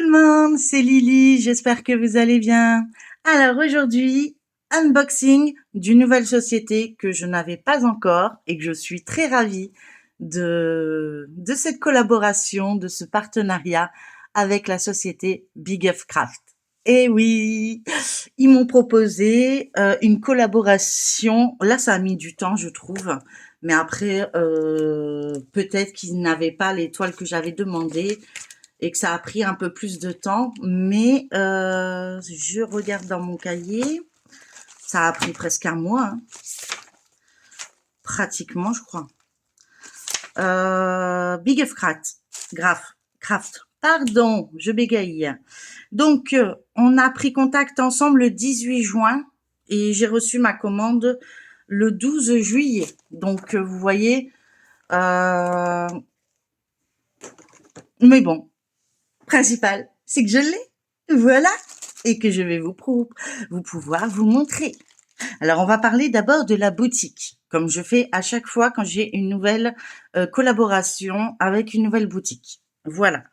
le monde, c'est Lily, j'espère que vous allez bien. Alors aujourd'hui, unboxing d'une nouvelle société que je n'avais pas encore et que je suis très ravie de cette collaboration, de ce partenariat avec la société Big F Craft. Et oui, ils m'ont proposé une collaboration. Là, ça a mis du temps, je trouve. Mais après, peut-être qu'ils n'avaient pas l'étoile que j'avais demandé et que ça a pris un peu plus de temps. Mais je regarde dans mon cahier. Ça a pris presque un mois, hein, pratiquement, je crois. Big F Craft. Pardon, je bégaye. Donc, on a pris contact ensemble le 18 juin et j'ai reçu ma commande le 12 juillet. Donc, vous voyez, mais bon, principal, c'est que je l'ai. Voilà. Et que je vais vous pouvoir vous montrer. Alors, on va parler d'abord de la boutique, comme je fais à chaque fois quand j'ai une nouvelle collaboration avec une nouvelle boutique. Voilà.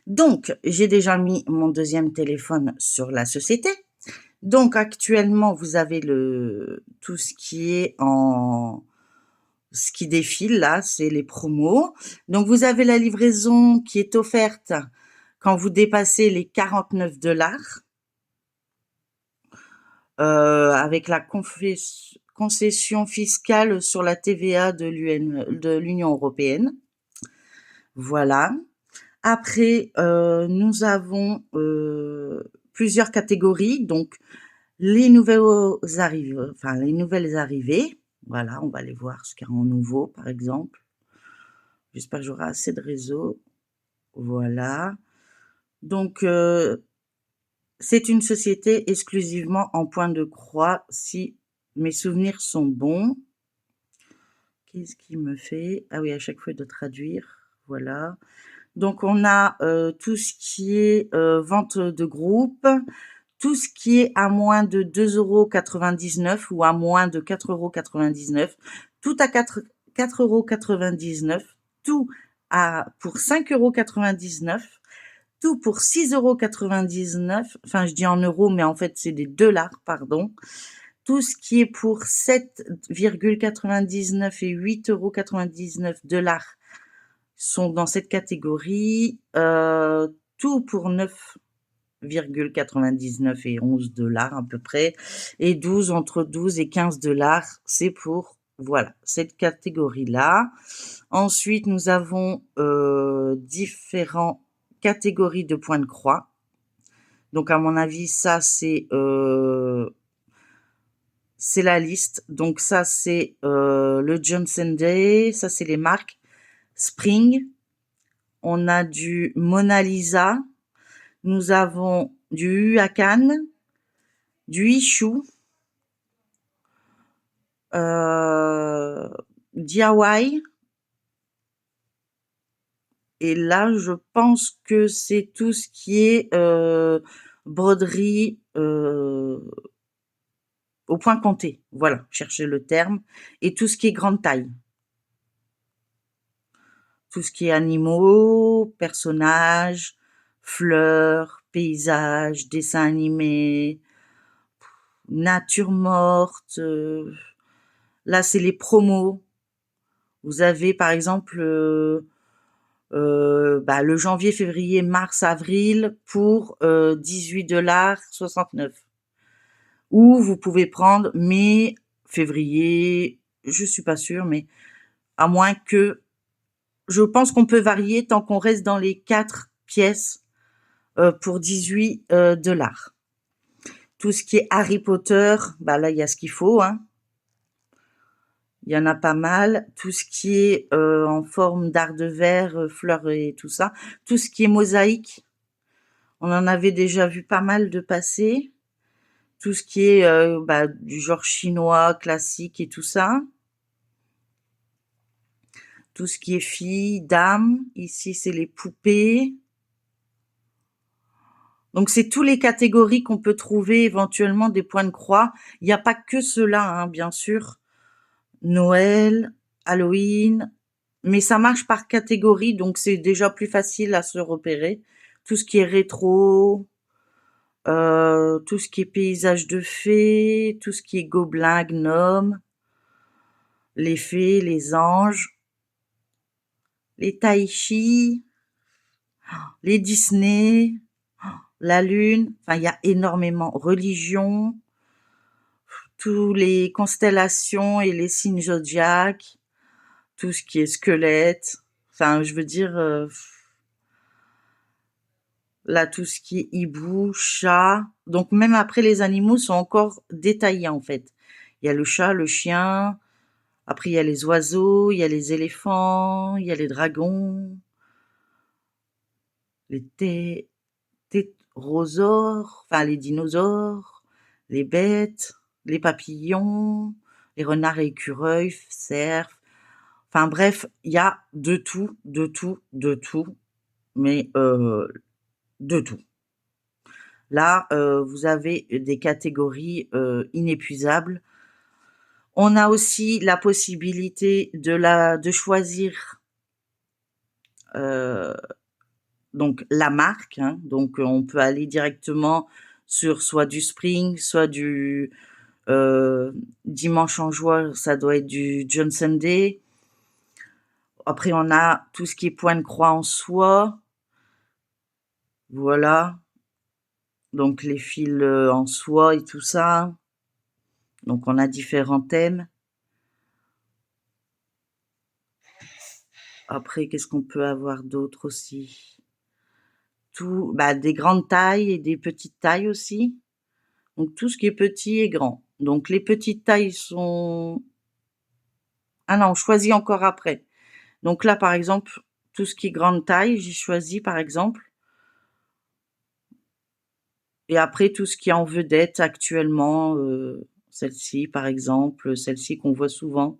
Donc, j'ai déjà mis mon deuxième téléphone sur la société. Donc, actuellement, vous avez tout ce qui est ce qui défile là, c'est les promos. Donc, vous avez la livraison qui est offerte quand vous dépassez les 49 $, avec la concession fiscale sur la TVA de l'Union européenne. Voilà. Après, nous avons plusieurs catégories. Donc, les nouvelles arrivées. Voilà, on va aller voir ce qu'il y a en nouveau, par exemple. J'espère que j'aurai assez de réseau. Voilà. Donc, c'est une société exclusivement en point de croix, si mes souvenirs sont bons. Qu'est-ce qui me fait? Ah oui, à chaque fois de traduire. Voilà. Donc, on a tout ce qui est vente de groupe, tout ce qui est à moins de 2,99 € ou à moins de 4,99 €, tout à 4,99 €, tout pour 5,99 €, tout pour 6,99 €, enfin je dis en euros, mais en fait c'est des dollars, pardon. Tout ce qui est pour 7,99 € et 8,99 € sont dans cette catégorie. Tout pour 9,99 € et 11 $ à peu près, et entre 12 et 15 $, c'est pour, voilà, cette catégorie-là. Ensuite, nous avons différentes catégories de points de croix. Donc, à mon avis, ça, c'est la liste. Donc, ça, c'est le Johnson Day. Ça, c'est les marques Spring. On a du Mona Lisa. Nous avons du Huacan, du Issou, DIY. Et là, je pense que c'est tout ce qui est broderie au point compté. Voilà, cherchez le terme. Et tout ce qui est grande taille. Tout ce qui est animaux, personnages, fleurs, paysages, dessins animés, nature morte. Là, c'est les promos. Vous avez, par exemple, le janvier, février, mars, avril pour 18,69 $. Ou vous pouvez prendre mai, février, je suis pas sûre, mais à moins que... Je pense qu'on peut varier tant qu'on reste dans les 4 pièces pour 18 $. Tout ce qui est Harry Potter, là, il y a ce qu'il faut, hein. Il y en a pas mal. Tout ce qui est en forme d'art de verre, fleurs et tout ça. Tout ce qui est mosaïque, on en avait déjà vu pas mal de passer. Tout ce qui est du genre chinois, classique et tout ça. Tout ce qui est filles, dames. Ici, c'est les poupées. Donc, c'est toutes les catégories qu'on peut trouver éventuellement des points de croix. Il n'y a pas que cela, hein, bien sûr. Noël, Halloween, mais ça marche par catégorie, donc c'est déjà plus facile à se repérer. tout ce qui est rétro, tout ce qui est paysage de fées, tout ce qui est gobelins, gnomes, les fées, les anges, les tai-chi, les Disney, la lune, enfin il y a énormément, religion, tous les constellations et les signes zodiaques, tout ce qui est squelette, enfin je veux dire, là tout ce qui est hibou, chat, donc même après les animaux sont encore détaillés en fait. Il y a le chat, le chien, après il y a les oiseaux, il y a les éléphants, il y a les dragons, les tétrosaures, enfin les dinosaures, les bêtes, les papillons, les renards et écureuils, cerfs. Enfin bref, il y a de tout, de tout, de tout, mais de tout. Là, vous avez des catégories inépuisables. On a aussi la possibilité de choisir euh, donc la marque. Hein. Donc on peut aller directement sur soit du Spring, soit du Dimanche en joie, ça doit être du Johnson Day. Après on a tout ce qui est point de croix en soie. Voilà. Donc les fils en soie et tout ça. Donc on a différents thèmes. Après, qu'est-ce qu'on peut avoir d'autre aussi? Tout, bah, des grandes tailles et des petites tailles aussi. Donc tout ce qui est petit et grand. Donc les petites tailles sont... Ah non, on choisit encore après. Donc là, par exemple, tout ce qui est grande taille, j'ai choisi par exemple. Et après, tout ce qui est en vedette actuellement, celle-ci par exemple, celle-ci qu'on voit souvent.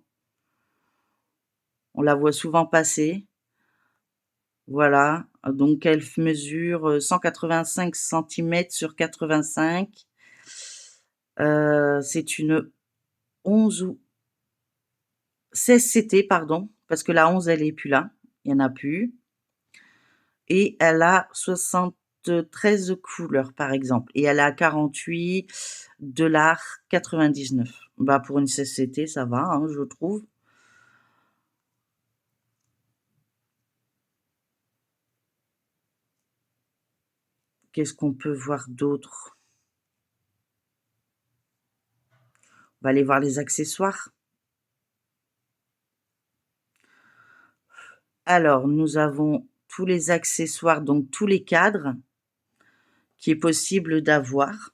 On la voit souvent passer. Voilà. Donc elle mesure 185 cm sur 85. C'est une 11 ou 16 CT, pardon, parce que la 11, elle est plus là. Il y en a plus. Et elle a 73 couleurs, par exemple. Et elle a 48,99 $. Bah, pour une 16 CT, ça va, hein, je trouve. Qu'est-ce qu'on peut voir d'autre? On va aller voir les accessoires. Alors, nous avons tous les accessoires, donc tous les cadres qui est possible d'avoir.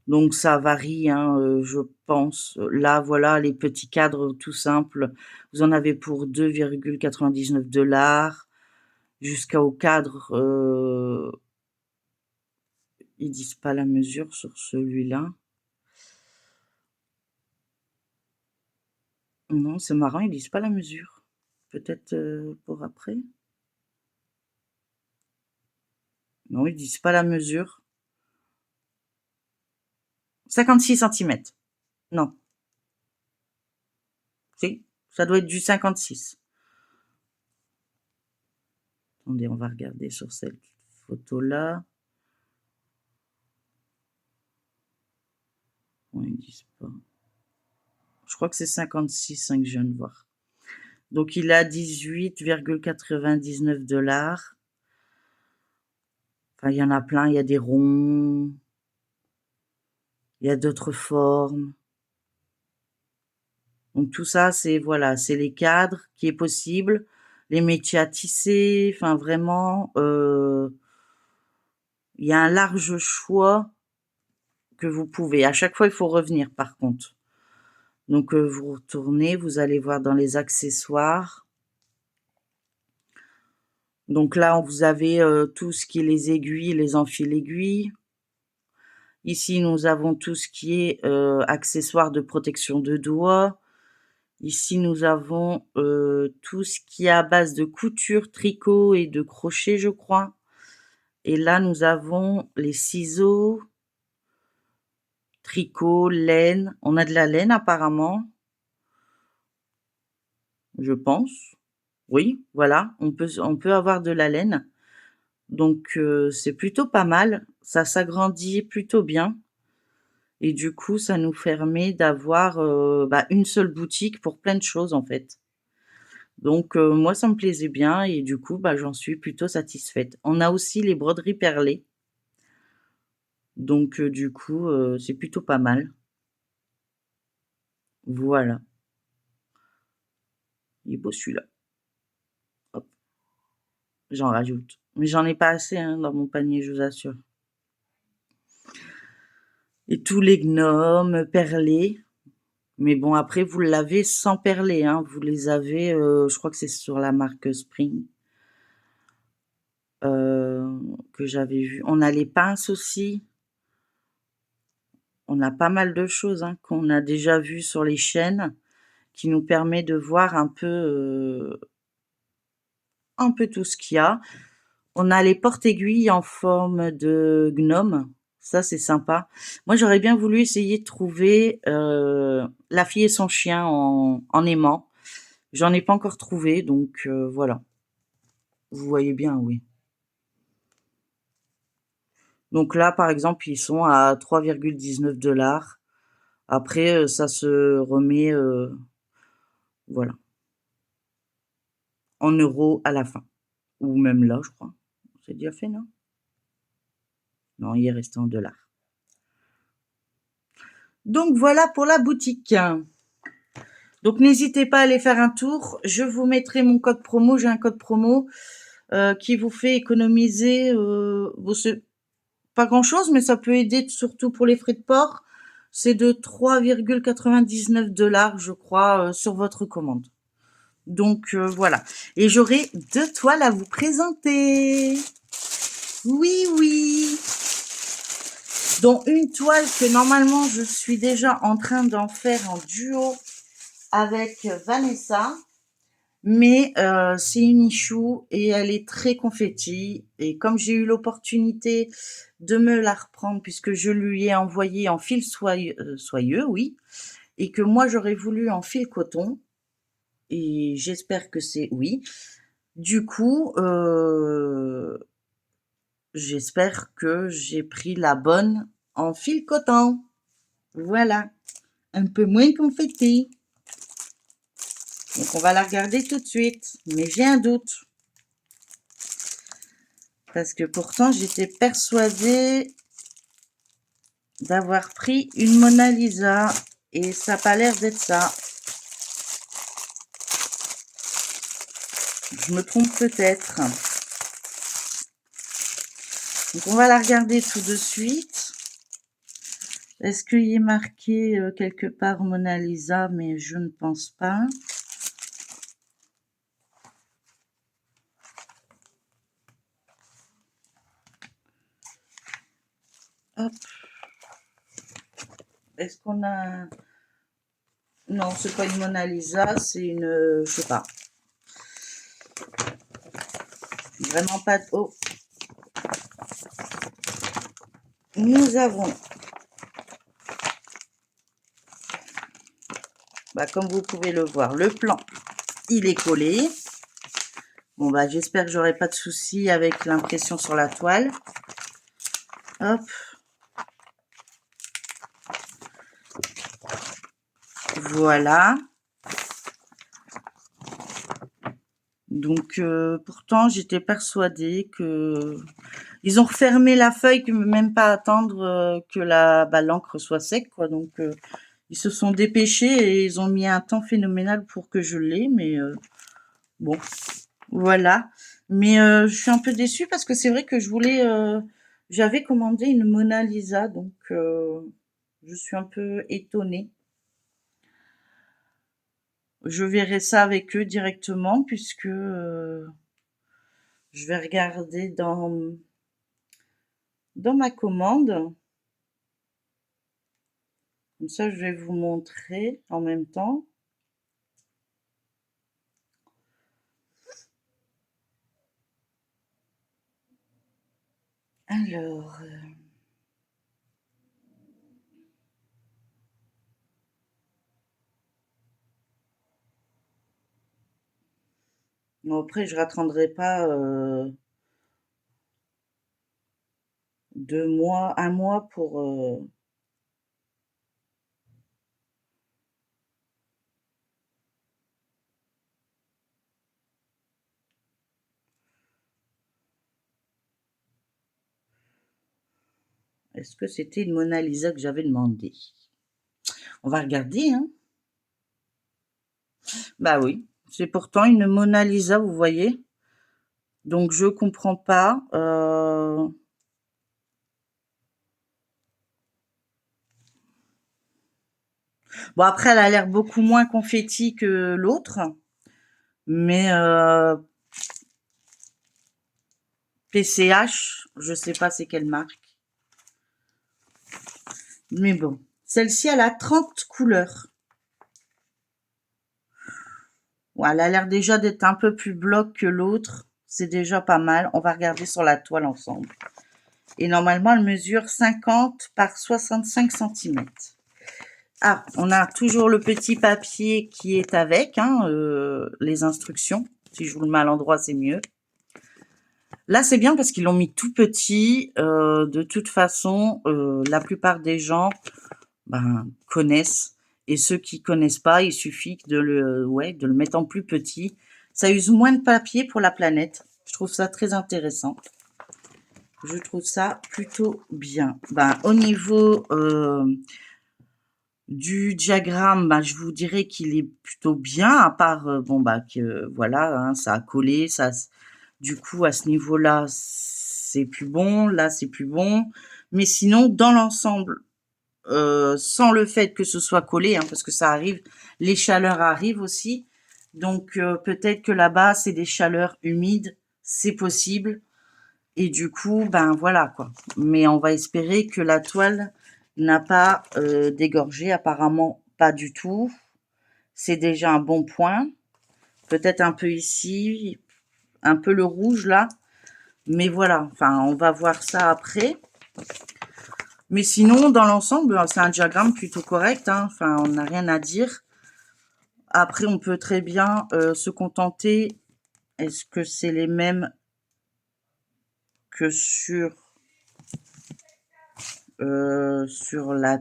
Donc ça varie, hein, je pense. Là, voilà, les petits cadres tout simples, vous en avez pour 2,99 $, jusqu'au cadre, ils disent pas la mesure sur celui-là. Non, c'est marrant, ils disent pas la mesure. Peut-être, pour après? Non, ils disent pas la mesure. 56 centimètres. Non, si, ça doit être du 56. Attendez, on va regarder sur cette photo-là. Non, ils disent pas. Je crois que c'est 56, hein, que je viens de voir. Donc il a 18,99 $. Enfin, il y en a plein, il y a des ronds, il y a d'autres formes. Donc tout ça, c'est voilà, c'est les cadres qui est possible, les métiers à tisser, enfin vraiment, il y a un large choix que vous pouvez. À chaque fois, il faut revenir par contre. Donc vous retournez, vous allez voir dans les accessoires. Donc là, vous avez tout ce qui est les aiguilles, les enfils-aiguilles. Ici, nous avons tout ce qui est accessoires de protection de doigts. Ici, nous avons tout ce qui est à base de couture, tricot et de crochet, je crois. Et là, nous avons les ciseaux, tricot, laine. On a de la laine apparemment, je pense. Oui, voilà, on peut avoir de la laine, donc c'est plutôt pas mal. Ça s'agrandit plutôt bien et du coup, ça nous permet d'avoir, bah, une seule boutique pour plein de choses, en fait. Donc moi, ça me plaisait bien et du coup, bah, j'en suis plutôt satisfaite. On a aussi les broderies perlées, donc du coup, c'est plutôt pas mal. Voilà, il est beau celui-là. Hop, j'en rajoute. Mais j'en ai pas assez, hein, dans mon panier, je vous assure. Et tous les gnomes perlés. Mais bon, après, vous l'avez sans perler, hein. Vous les avez, je crois que c'est sur la marque Spring, que j'avais vu. On a les pinces aussi. On a pas mal de choses, hein, qu'on a déjà vues sur les chaînes, qui nous permet de voir un peu tout ce qu'il y a. On a les porte-aiguilles en forme de gnome. Ça, c'est sympa. Moi, j'aurais bien voulu essayer de trouver La fille et son chien en aimant. J'en ai pas encore trouvé, donc voilà. Vous voyez bien, oui. Donc là, par exemple, ils sont à 3,19 $. Après, ça se remet, voilà, en euros à la fin. Ou même là, je crois. C'est déjà fait, non? Non, il est resté en dollars. Donc voilà pour la boutique. Donc n'hésitez pas à aller faire un tour. Je vous mettrai mon code promo. J'ai un code promo qui vous fait économiser pas grand-chose, mais ça peut aider surtout pour les frais de port. C'est de 3,99 $, je crois, sur votre commande. Donc voilà. Et j'aurai 2 toiles à vous présenter. Oui, oui. Dont une toile que normalement je suis déjà en train d'en faire en duo avec Vanessa. Mais c'est une Ichou et elle est très confetti. Et comme j'ai eu l'opportunité de me la reprendre, puisque je lui ai envoyé en fil soyeux, oui, et que moi j'aurais voulu en fil coton, et j'espère que c'est oui. Du coup, j'espère que j'ai pris la bonne en fil coton. Voilà, un peu moins confetti. Donc on va la regarder tout de suite, mais j'ai un doute. Parce que pourtant, j'étais persuadée d'avoir pris une Mona Lisa et ça n'a pas l'air d'être ça. Je me trompe peut-être. Donc on va la regarder tout de suite. Est-ce qu'il est marqué quelque part Mona Lisa? Mais je ne pense pas. Hop. Est-ce qu'on a... Non, c'est pas une Mona Lisa, c'est une... je sais pas. Vraiment pas... Oh. Nous avons... Bah, comme vous pouvez le voir, le plan, il est collé. Bon, bah, j'espère que j'aurai pas de soucis avec l'impression sur la toile. Hop. Voilà. Donc, pourtant, j'étais persuadée que... Ils ont refermé la feuille, que même pas attendre que l'encre soit sec, quoi. Donc, ils se sont dépêchés et ils ont mis un temps phénoménal pour que je l'ai, mais bon, voilà. Mais je suis un peu déçue parce que c'est vrai que j'avais commandé une Mona Lisa, donc je suis un peu étonnée. Je verrai ça avec eux directement puisque je vais regarder dans ma commande. Comme ça, je vais vous montrer en même temps. Alors, Bon, après, je attendrai pas 2 mois, 1 mois pour... Est-ce que c'était une Mona Lisa que j'avais demandé? On va regarder, hein. Bah oui, c'est pourtant une Mona Lisa, vous voyez. Donc je comprends pas. Bon, après, elle a l'air beaucoup moins confetti que l'autre, mais PCH, je sais pas c'est quelle marque. Mais bon, celle-ci, elle a 30 couleurs. Ouais, elle a l'air déjà d'être un peu plus bloc que l'autre. C'est déjà pas mal. On va regarder sur la toile ensemble. Et normalement, elle mesure 50 par 65 centimètres. Ah, on a toujours le petit papier qui est avec, hein, les instructions. Si je vous le mets à l'endroit, c'est mieux. Là, c'est bien parce qu'ils l'ont mis tout petit. De toute façon, la plupart des gens connaissent. Et ceux qui connaissent pas, il suffit de de le mettre en plus petit. Ça use moins de papier pour la planète. Je trouve ça très intéressant. Je trouve ça plutôt bien. Au niveau du diagramme, je vous dirais qu'il est plutôt bien, à part que voilà, hein, ça a collé, du coup à ce niveau-là, c'est plus bon, là c'est plus bon. Mais sinon, dans l'ensemble, sans le fait que ce soit collé, hein, parce que ça arrive, les chaleurs arrivent aussi. Donc peut-être que là-bas, c'est des chaleurs humides, c'est possible. Et du coup, voilà quoi. Mais on va espérer que la toile n'a pas dégorgé. Apparemment, pas du tout. C'est déjà un bon point. Peut-être un peu ici, un peu le rouge là. Mais voilà, enfin, on va voir ça après. Mais sinon, dans l'ensemble, c'est un diagramme plutôt correct, hein. Enfin, on n'a rien à dire. Après, on peut très bien se contenter. Est-ce que c'est les mêmes que sur la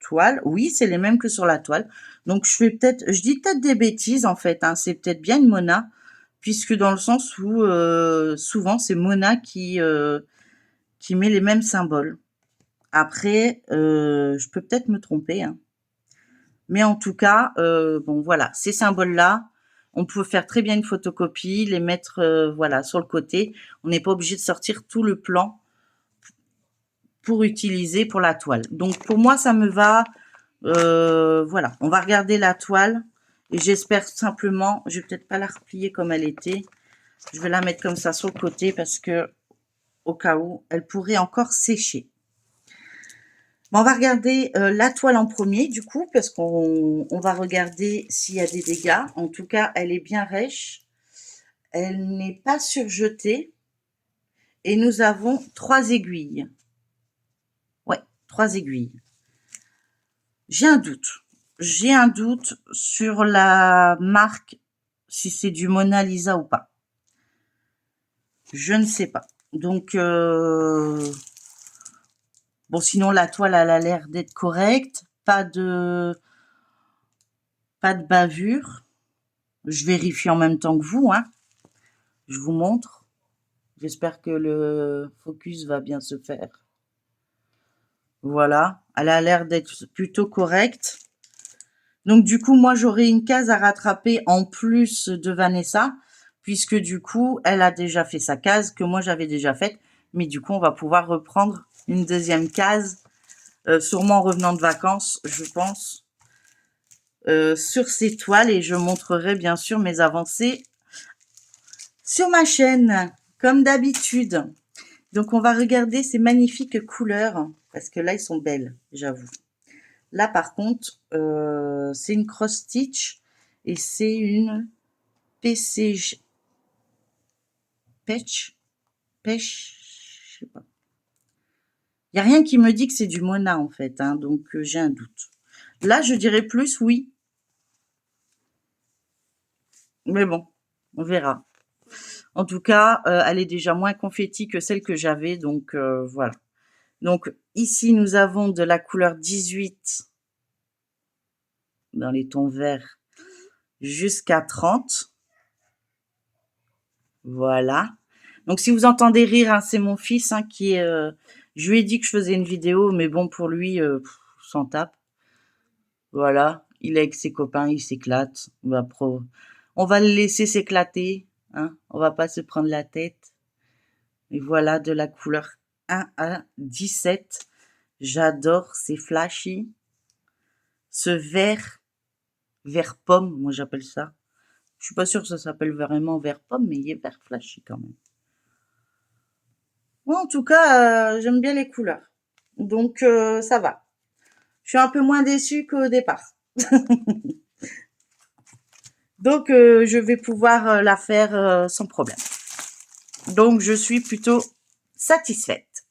toile? Oui, c'est les mêmes que sur la toile. Donc, je dis peut-être des bêtises en fait, hein. C'est peut-être bien une Mona, puisque dans le sens où souvent c'est Mona qui met les mêmes symboles. Après, je peux peut-être me tromper, hein. Mais en tout cas, bon voilà, ces symboles-là, on peut faire très bien une photocopie, les mettre voilà sur le côté. On n'est pas obligé de sortir tout le plan pour utiliser pour la toile. Donc pour moi, ça me va. Voilà, on va regarder la toile et j'espère simplement, je vais peut-être pas la replier comme elle était. Je vais la mettre comme ça sur le côté parce que au cas où, elle pourrait encore sécher. Bon, on va regarder la toile en premier, du coup, parce qu'on va regarder s'il y a des dégâts. En tout cas, elle est bien rêche. Elle n'est pas surjetée. Et nous avons 3 aiguilles. Ouais, 3 aiguilles. J'ai un doute. J'ai un doute sur la marque, si c'est du Mona Lisa ou pas. Je ne sais pas. Donc, bon, sinon, la toile, elle a l'air d'être correcte. Pas de bavure. Je vérifie en même temps que vous, hein. Je vous montre. J'espère que le focus va bien se faire. Voilà. Elle a l'air d'être plutôt correcte. Donc, du coup, moi, j'aurai une case à rattraper en plus de Vanessa, puisque du coup, elle a déjà fait sa case que moi, j'avais déjà faite. Mais du coup, on va pouvoir reprendre une deuxième case, sûrement en revenant de vacances, je pense, sur ces toiles. Et je montrerai bien sûr mes avancées sur ma chaîne, comme d'habitude. Donc, on va regarder ces magnifiques couleurs, parce que là, ils sont belles, j'avoue. Là, par contre, c'est une cross-stitch et c'est une PCG... Pêche, je sais pas. Il n'y a rien qui me dit que c'est du Mona, en fait, hein, donc j'ai un doute. Là, je dirais plus oui. Mais bon, On verra. En tout cas, elle est déjà moins confetti que celle que j'avais, donc voilà. Donc ici, nous avons de la couleur 18 dans les tons verts jusqu'à 30. Voilà. Donc si vous entendez rire, hein, c'est mon fils hein, qui est... je lui ai dit que je faisais une vidéo, mais bon, pour lui, s'en tape. Voilà. Il est avec ses copains, il s'éclate. On va le laisser s'éclater. Hein. On va pas se prendre la tête. Et voilà, de la couleur 1 à 17. J'adore, c'est flashy. Ce vert pomme, moi j'appelle ça. Je suis pas sûre que ça s'appelle vraiment vert pomme, mais il est vert flashy quand même. Moi, en tout cas, j'aime bien les couleurs. Donc, ça va. Je suis un peu moins déçue qu'au départ. Donc, je vais pouvoir la faire sans problème. Donc, je suis plutôt satisfaite.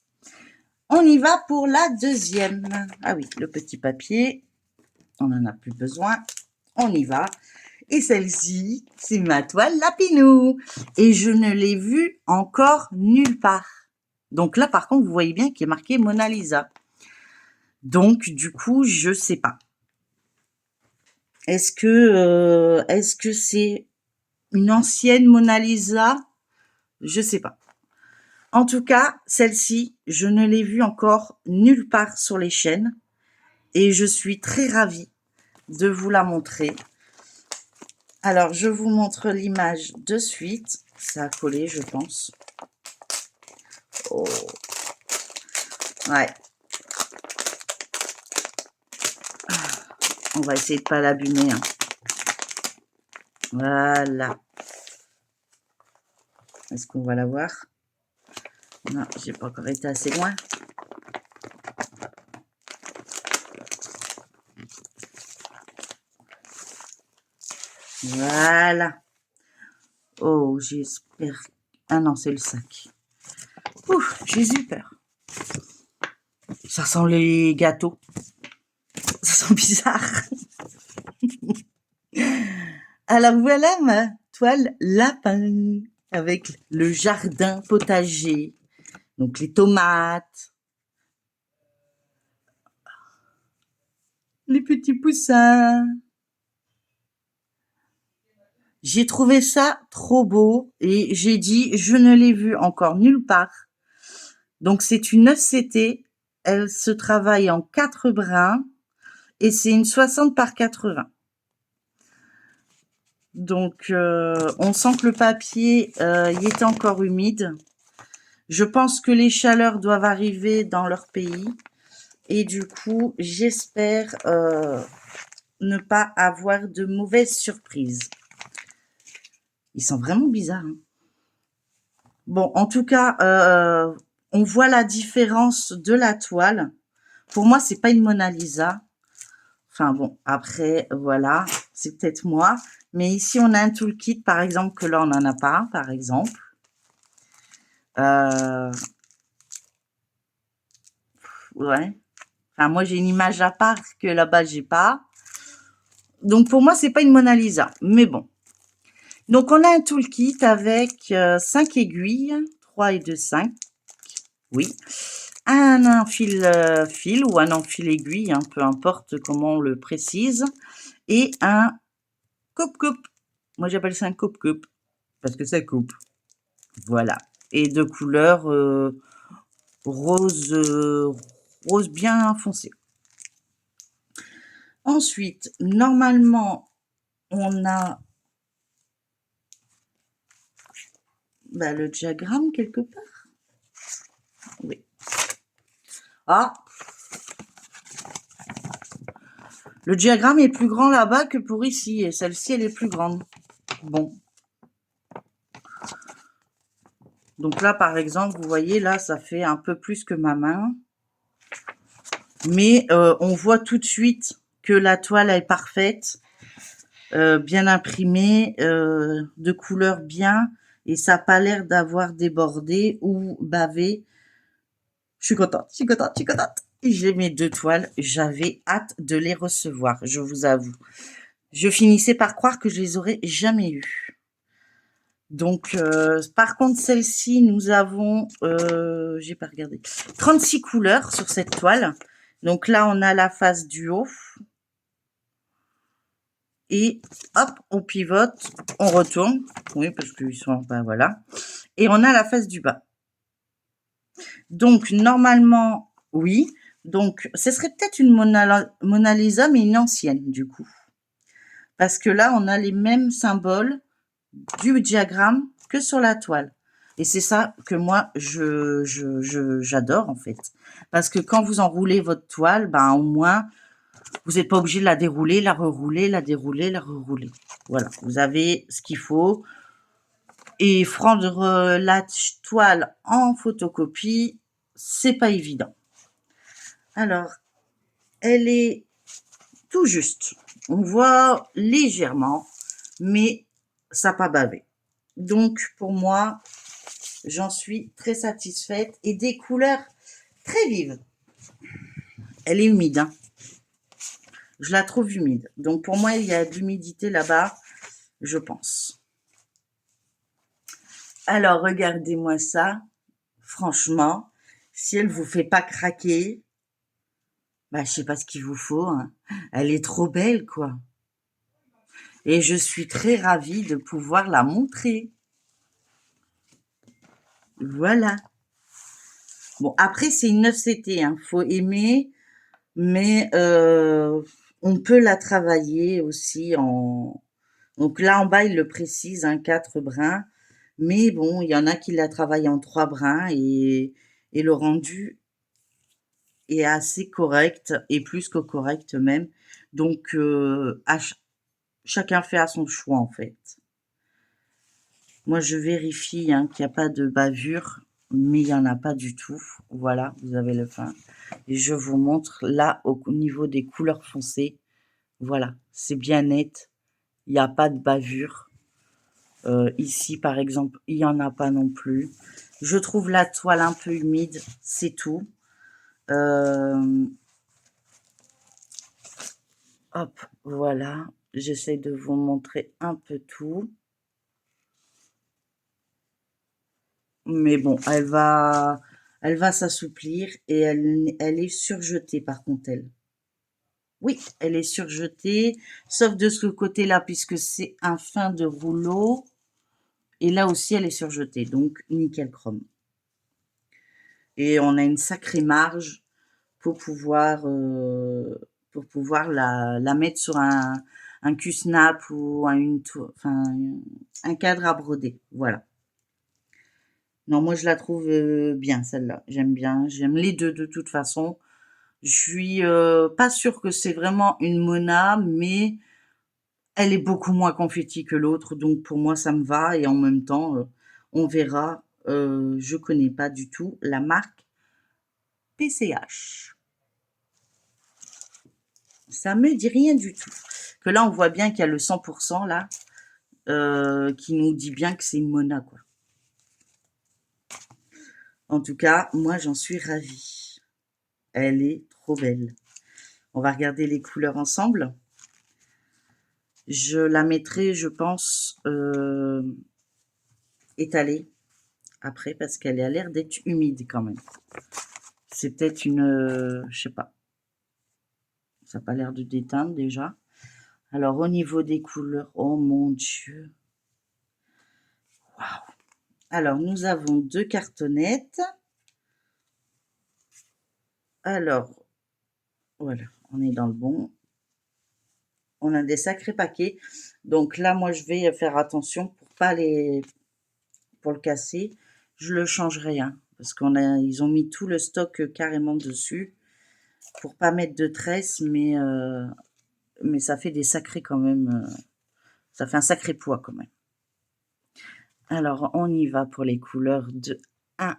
On y va pour la deuxième. Ah oui, le petit papier. On n'en a plus besoin. On y va. Et celle-ci, c'est ma toile Lapinou. Et je ne l'ai vue encore nulle part. Donc là, par contre, vous voyez bien qu'il est marqué Mona Lisa. Donc, du coup, je sais pas. Est-ce que c'est une ancienne Mona Lisa? Je sais pas. En tout cas, celle-ci, je ne l'ai vue encore nulle part sur les chaînes. Et je suis très ravie de vous la montrer. Alors, je vous montre l'image de suite. Ça a collé, je pense. Oh. Ouais. On va essayer de pas l'abîmer. Hein. Voilà. Est-ce qu'on va la voir? Non, j'ai pas encore été assez loin. Voilà. Oh, j'espère. Ah non, c'est le sac. Ouf, j'ai eu peur. Ça sent les gâteaux. Ça sent bizarre. Alors voilà ma toile lapin avec le jardin potager. Donc les tomates. Les petits poussins. J'ai trouvé ça trop beau et j'ai dit, je ne l'ai vu encore nulle part. Donc, c'est une ECT. Elle se travaille en 4 brins et c'est une 60 par 80. Donc, on sent que le papier y est encore humide. Je pense que les chaleurs doivent arriver dans leur pays. Et du coup, j'espère ne pas avoir de mauvaises surprises. Ils sont vraiment bizarres. Hein. Bon, en tout cas, on voit la différence de la toile. Pour moi, c'est pas une Mona Lisa. Enfin bon, après, voilà, c'est peut-être moi. Mais ici, on a un toolkit, par exemple, que là, on n'en a pas, par exemple. Ouais. Enfin, moi, j'ai une image à part que là-bas, j'ai pas. Donc, pour moi, c'est pas une Mona Lisa. Mais bon. Donc, on a un toolkit avec 5 aiguilles. 3 et 2, 5. Oui. Un enfil ou un enfil aiguille, hein, peu importe comment on le précise. Et un coupe-coupe. Moi, j'appelle ça un coupe-coupe. Parce que ça coupe. Voilà. Et de couleur rose, rose bien foncé. Ensuite, normalement, on a le diagramme quelque part. Oui. Ah, le diagramme est plus grand là-bas que pour ici. Et celle-ci, elle est plus grande. Bon. Donc là, par exemple, vous voyez, là, ça fait un peu plus que ma main. Mais on voit tout de suite que la toile est parfaite, bien imprimée, de couleur bien. Et ça n'a pas l'air d'avoir débordé ou bavé. Je suis contente, je suis contente, je suis contente. J'ai mes 2 toiles. J'avais hâte de les recevoir, je vous avoue. Je finissais par croire que je les aurais jamais eues. Donc, par contre, celle-ci, nous avons, j'ai pas regardé, 36 couleurs sur cette toile. Donc là, on a la face du haut. Et hop, on pivote, on retourne. Oui, parce qu'ils sont, ben voilà. Et on a la face du bas. Donc, normalement, oui. Donc, ce serait peut-être une Mona Lisa, mais une ancienne, du coup. Parce que là, on a les mêmes symboles du diagramme que sur la toile. Et c'est ça que moi, j'adore, en fait. Parce que quand vous enroulez votre toile, ben, au moins, vous n'êtes pas obligé de la dérouler, la rerouler, la dérouler, la rerouler. Voilà, vous avez ce qu'il faut. Et prendre la toile en photocopie, c'est pas évident. Alors, elle est tout juste. On voit légèrement, mais ça n'a pas bavé. Donc, pour moi, j'en suis très satisfaite. Et des couleurs très vives. Elle est humide, hein. Je la trouve humide. Donc, pour moi, il y a de l'humidité là-bas, je pense. Alors, regardez-moi ça. Franchement, si elle vous fait pas craquer, bah, je sais pas ce qu'il vous faut, hein. Elle est trop belle, quoi. Et je suis très ravie de pouvoir la montrer. Voilà. Bon, après, c'est une 9CT, hein. Faut aimer, mais on peut la travailler aussi en... Donc là, en bas, il le précise, hein, 4 brins. Mais bon, il y en a qui la travaillent en 3 brins et le rendu est assez correct et plus que correct même. Donc, chacun fait à son choix, en fait. Moi, je vérifie, hein, qu'il n'y a pas de bavure, mais il n'y en a pas du tout. Voilà, vous avez le fin. Et je vous montre là, au niveau des couleurs foncées. Voilà, c'est bien net. Il n'y a pas de bavure. Ici, par exemple, il n'y en a pas non plus. Je trouve la toile un peu humide, c'est tout. Hop, voilà. J'essaie de vous montrer un peu tout. Mais bon, elle va s'assouplir et elle est surjetée par contre, elle. Oui, elle est surjetée, sauf de ce côté-là, puisque c'est un fin de rouleau. Et là aussi, elle est surjetée, donc nickel chrome. Et on a une sacrée marge pour pouvoir la mettre sur un cul-snap ou enfin, un cadre à broder. Voilà. Non, moi je la trouve bien celle-là. J'aime bien. J'aime les deux de toute façon. Je suis pas sûre que c'est vraiment une Mona, mais elle est beaucoup moins confetti que l'autre, donc pour moi ça me va. Et en même temps, on verra. Je connais pas du tout la marque PCH. Ça me dit rien du tout. Que là, on voit bien qu'il y a le 100% là, qui nous dit bien que c'est une Mona, quoi. En tout cas, moi, j'en suis ravie. Elle est trop belle. On va regarder les couleurs ensemble. Je la mettrai, je pense, étalée après, parce qu'elle a l'air d'être humide quand même. C'est peut-être une... je sais pas. Ça n'a pas l'air de déteindre déjà. Alors, au niveau des couleurs, oh mon Dieu. Waouh. Alors, nous avons 2 cartonnettes. Alors, voilà, on est dans le bon. On a des sacrés paquets. Donc là, moi, je vais faire attention pour le casser. Je le changerai, hein, parce ils ont mis tout le stock carrément dessus pour pas mettre de tresse, mais ça fait des sacrés quand même. Ça fait un sacré poids quand même. Alors, on y va pour les couleurs de 1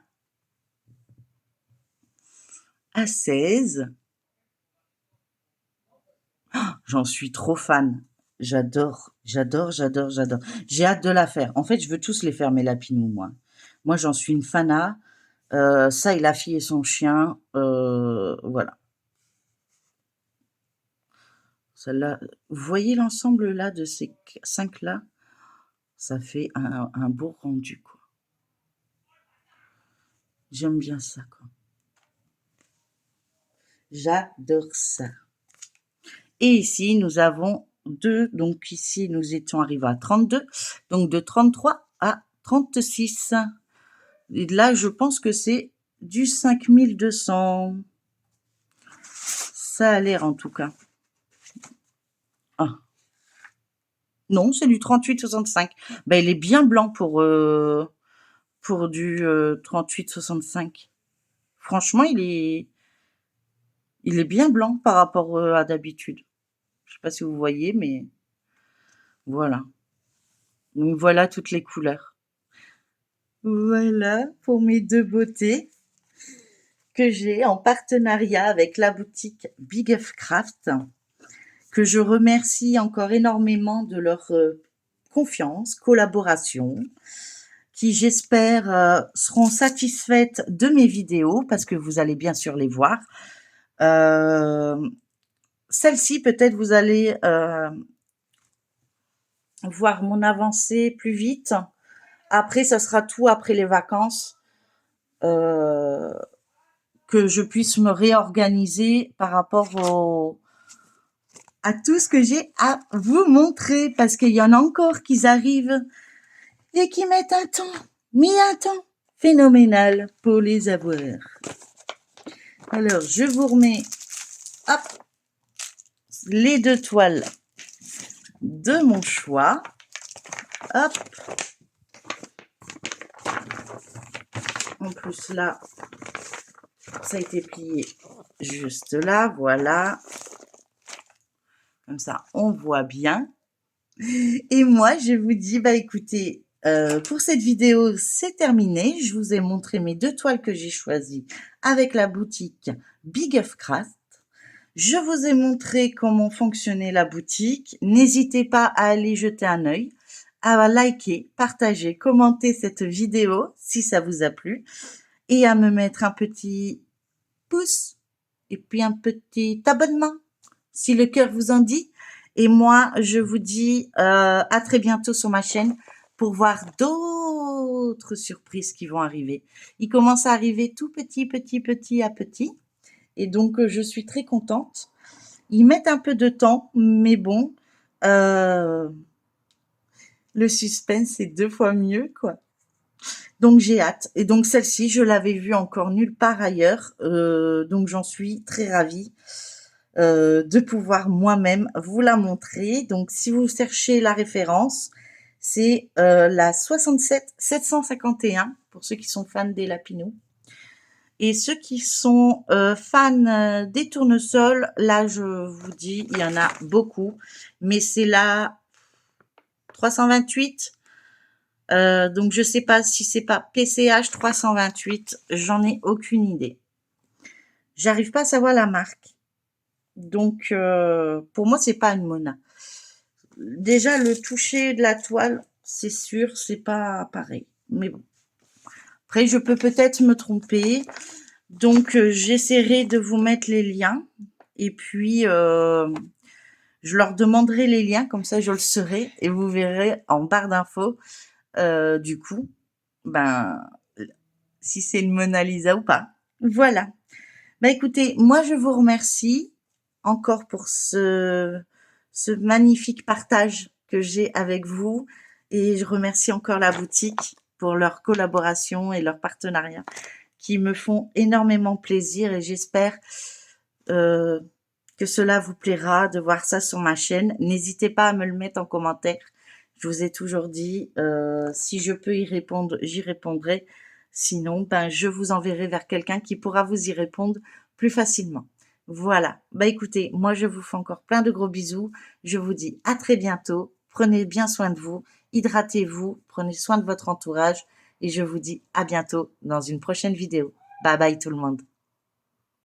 à 16. J'en suis trop fan. J'adore, j'adore, j'adore, j'adore. J'ai hâte de la faire. En fait, je veux tous les faire, mes lapinous, moi. Moi, j'en suis une fana. Ça et la fille et son chien. Voilà. Celle-là, vous voyez l'ensemble là de ces 5 là? Ça fait un beau rendu, quoi. J'aime bien ça, quoi. J'adore ça. Et ici, nous avons 2. Donc ici, nous étions arrivés à 32. Donc de 33 à 36. Et là, je pense que c'est du 5200. Ça a l'air en tout cas. Ah. Non, c'est du 38,65. Ben, il est bien blanc pour du 38,65. Franchement, il est bien blanc par rapport à d'habitude. Je sais pas si vous voyez, mais voilà. Donc voilà toutes les couleurs. Voilà pour mes 2 beautés que j'ai en partenariat avec la boutique Big F Craft, que je remercie encore énormément de leur confiance, collaboration, qui j'espère seront satisfaites de mes vidéos parce que vous allez bien sûr les voir. Celle-ci, peut-être vous allez voir mon avancée plus vite. Après, ça sera tout après les vacances, que je puisse me réorganiser par rapport à tout ce que j'ai à vous montrer, parce qu'il y en a encore qui arrivent et qui mettent un temps phénoménal pour les avoir. Alors, je vous remets, hop, les 2 toiles de mon choix. Hop. En plus, là, ça a été plié juste là, voilà. Comme ça, on voit bien. Et moi, je vous dis, bah écoutez, pour cette vidéo, c'est terminé. Je vous ai montré mes 2 toiles que j'ai choisies avec la boutique Big F Craft. Je vous ai montré comment fonctionnait la boutique. N'hésitez pas à aller jeter un œil, à liker, partager, commenter cette vidéo si ça vous a plu et à me mettre un petit pouce et puis un petit abonnement si le cœur vous en dit. Et moi, je vous dis à très bientôt sur ma chaîne pour voir d'autres surprises qui vont arriver. Ils commencent à arriver tout petit à petit. Et donc, je suis très contente. Ils mettent un peu de temps, mais bon, le suspense est 2 fois mieux, quoi. Donc, j'ai hâte. Et donc, celle-ci, je l'avais vue encore nulle part ailleurs. Donc, j'en suis très ravie de pouvoir moi-même vous la montrer. Donc, si vous cherchez la référence, c'est la 67 751 pour ceux qui sont fans des lapinous. Et ceux qui sont fans des tournesols, là, je vous dis, il y en a beaucoup. Mais c'est la 328. Donc, je sais pas si c'est pas PCH 328. J'en ai aucune idée. J'arrive pas à savoir la marque. Donc, pour moi, c'est pas une Mona. Déjà, le toucher de la toile, c'est sûr, c'est pas pareil. Mais bon. Après, je peux peut-être me tromper. Donc, j'essaierai de vous mettre les liens. Et puis, je leur demanderai les liens. Comme ça, je le saurai. Et vous verrez en barre d'infos, du coup, ben, si c'est une Mona Lisa ou pas. Voilà. Ben, écoutez, moi, je vous remercie encore pour ce magnifique partage que j'ai avec vous. Et je remercie encore la boutique pour leur collaboration et leur partenariat qui me font énormément plaisir et j'espère que cela vous plaira de voir ça sur ma chaîne. N'hésitez pas à me le mettre en commentaire. Je vous ai toujours dit, si je peux y répondre, j'y répondrai. Sinon, ben, je vous enverrai vers quelqu'un qui pourra vous y répondre plus facilement. Voilà. Bah écoutez, moi je vous fais encore plein de gros bisous. Je vous dis à très bientôt. Prenez bien soin de vous. Hydratez-vous. Prenez soin de votre entourage. Et je vous dis à bientôt dans une prochaine vidéo. Bye bye tout le monde.